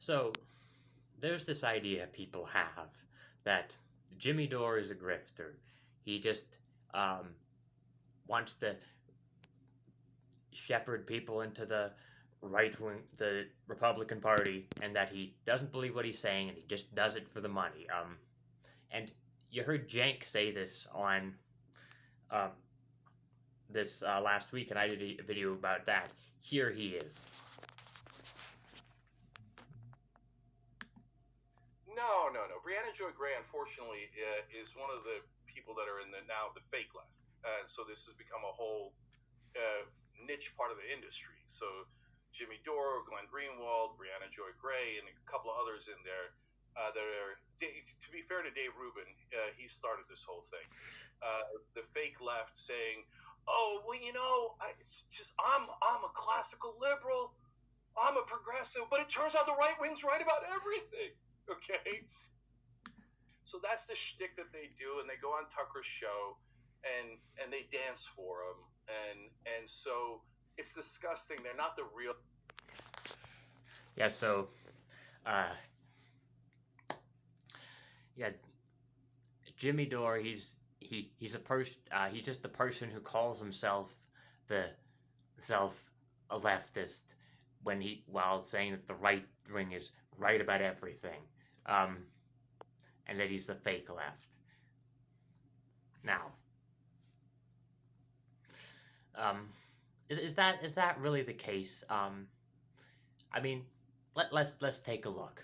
So, there's this idea people have that Jimmy Dore is a grifter. He just um, wants to shepherd people into the right wing, the Republican Party, and that he doesn't believe what he's saying, and he just does it for the money. And you heard Jank say this on um, this last week, and I did a video about that. Here he is. No. Brianna Joy Gray, unfortunately, is one of the people that are in the fake left, and so this has become a whole niche part of the industry. So Jimmy Dore, Glenn Greenwald, Brianna Joy Gray, and a couple of others in there. To be fair to Dave Rubin, he started this whole thing. The fake left saying, "Oh, well, it's just I'm a classical liberal, I'm a progressive, but it turns out the right wing's right about everything." Okay, so that's the shtick that they do, and they go on Tucker's show, and they dance for him, and so it's disgusting. They're not the real. Yeah. So, yeah, Jimmy Dore. He's a person. He's just the person who calls himself a leftist while saying that the right wing is right about everything, and that he's the fake left. Now, is that really the case? I mean, let's take a look.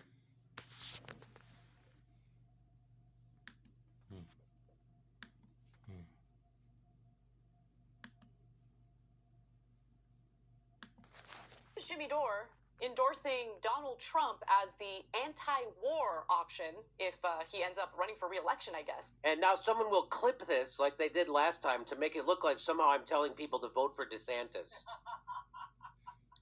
Jimmy Dore endorsing Donald Trump as the anti-war option if he ends up running for re-election, I guess. And now someone will clip this like they did last time to make it look like somehow I'm telling people to vote for DeSantis.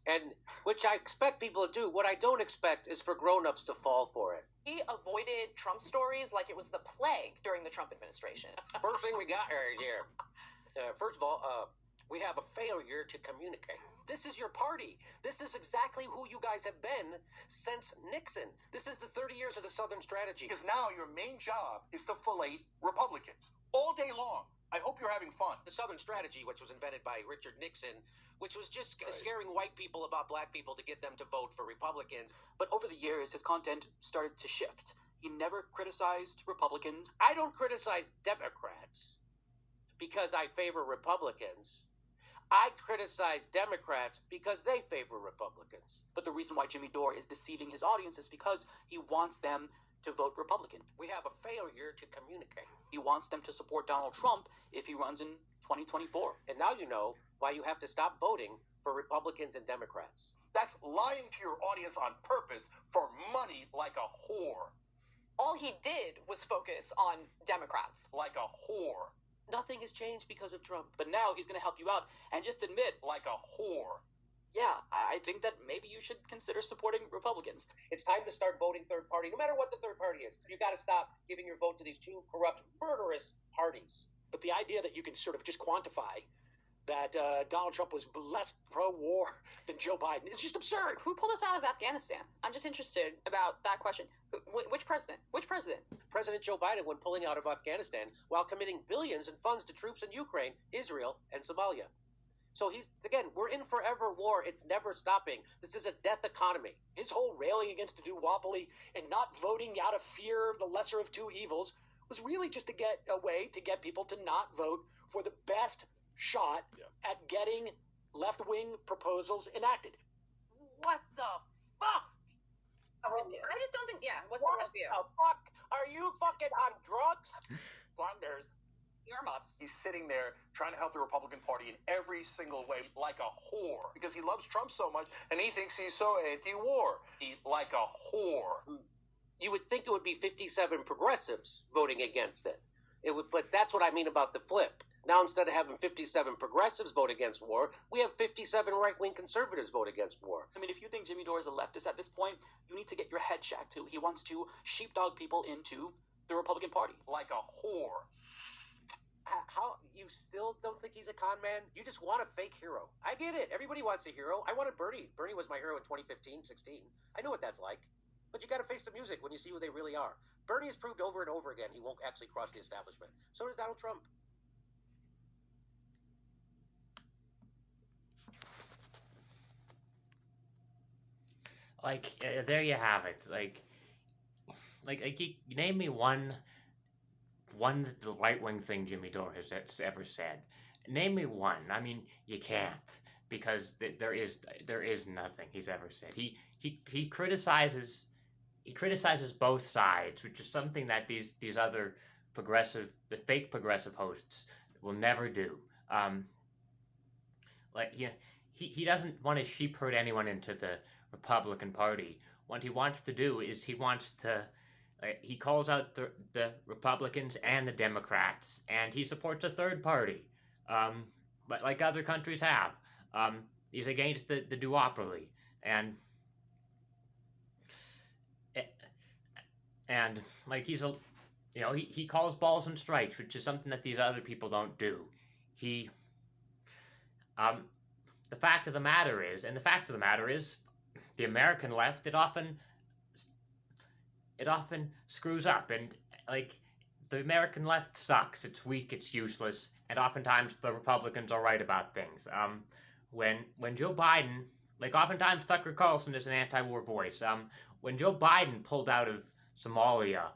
And which I expect people to do. What I don't expect is for grown-ups to fall for it. He avoided Trump stories like it was the plague during the Trump administration. First thing we got right here. First of all, we have a failure to communicate. This is your party. This is exactly who you guys have been since Nixon. This is the 30 years of the Southern strategy. Because now your main job is to fillet Republicans all day long. I hope you're having fun. The Southern strategy, which was invented by Richard Nixon, which was just scaring white people about black people to get them to vote for Republicans. But over the years, his content started to shift. He never criticized Republicans. I don't criticize Democrats because I favor Republicans. I criticize Democrats because they favor Republicans. But the reason why Jimmy Dore is deceiving his audience is because he wants them to vote Republican. We have a failure to communicate. He wants them to support Donald Trump if he runs in 2024. And now you know why you have to stop voting for Republicans and Democrats. That's lying to your audience on purpose for money like a whore. All he did was focus on Democrats. Like a whore. Nothing has changed because of Trump. But now he's going to help you out and just admit, like a whore. Yeah, I think that maybe you should consider supporting Republicans. It's time to start voting third party, no matter what the third party is. You got to stop giving your vote to these two corrupt, murderous parties. But the idea that you can sort of just quantify that Donald Trump was less pro-war than Joe Biden is just absurd. Who pulled us out of Afghanistan? I'm just interested about that question. Which president? Which president? President Joe Biden, when pulling out of Afghanistan, while committing billions in funds to troops in Ukraine, Israel, and Somalia. So we're in forever war. It's never stopping. This is a death economy. His whole railing against the duopoly and not voting out of fear of the lesser of two evils was really just to get a way to get people to not vote for the best shot at getting left-wing proposals enacted. What the fuck? I just don't think, what's What the real view? the fuck? Are you fucking on drugs? Flanders, earmuffs. He's sitting there trying to help the Republican Party in every single way like a whore. Because he loves Trump so much and he thinks he's so anti-war. Like a whore. You would think it would be 57 progressives voting against it. But that's what I mean about the flip. Now, instead of having 57 progressives vote against war, we have 57 right-wing conservatives vote against war. I mean, if you think Jimmy Dore is a leftist at this point, you need to get your head checked, too. He wants to sheepdog people into the Republican Party. Like a whore. How you still don't think he's a con man? You just want a fake hero. I get it. Everybody wants a hero. I wanted Bernie. Bernie was my hero in 2015, 16. I know what that's like. But you got to face the music when you see who they really are. Bernie has proved over and over again he won't actually cross the establishment. So does Donald Trump. Like, there you have it. You name me one the right wing thing Jimmy Dore has ever said. Name me one. I mean, you can't, because there is nothing he's ever said. He criticizes both sides, which is something that these other the fake progressive hosts will never do. He doesn't want to sheep herd anyone into the Republican Party. What he wants to do is he calls out the Republicans and the Democrats, and he supports a third party, like other countries have. He's against the duopoly, and like he calls balls and strikes, which is something that these other people don't do. The fact of the matter is, the American left, it often screws up, and the American left sucks. It's weak, it's useless, and oftentimes the Republicans are right about things. When Joe Biden, oftentimes Tucker Carlson is an anti-war voice. When Joe Biden pulled out of Somalia,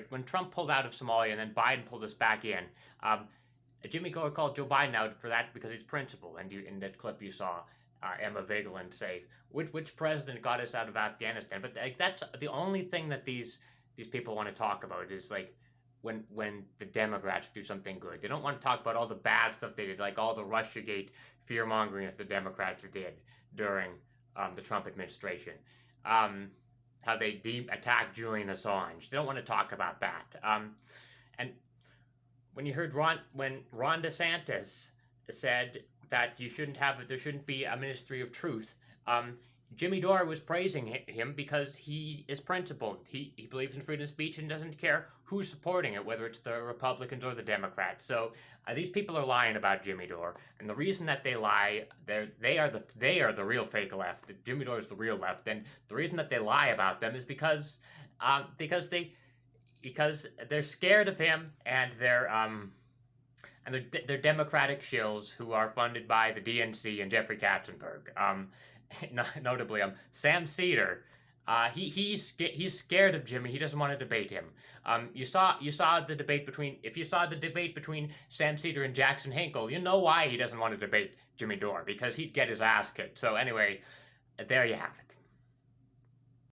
when Trump pulled out of Somalia and then Biden pulled us back in, Jimmy Dore called Joe Biden out for that because he's principled. And in that clip you saw Emma Vigeland say, which president got us out of Afghanistan? But that's the only thing that these people want to talk about is when the Democrats do something good. They don't want to talk about all the bad stuff they did, like all the Russiagate fear-mongering that the Democrats did during the Trump administration. How they attacked Julian Assange. They don't want to talk about that. And when you heard when Ron DeSantis said that there shouldn't be a ministry of truth, Jimmy Dore was praising him because he is principled. He believes in freedom of speech and doesn't care who's supporting it, whether it's the Republicans or the Democrats. So these people are lying about Jimmy Dore, and the reason that they lie, they are the real fake left. Jimmy Dore is the real left, and the reason that they lie about them is because they're scared of him, and they're Democratic shills who are funded by the DNC and Jeffrey Katzenberg. Notably, Sam Cedar, he's scared of Jimmy. He doesn't want to debate him. You saw the debate between Sam Cedar and Jackson Hinkle. You know why he doesn't want to debate Jimmy Dore, because he'd get his ass kicked. So anyway, there you have it.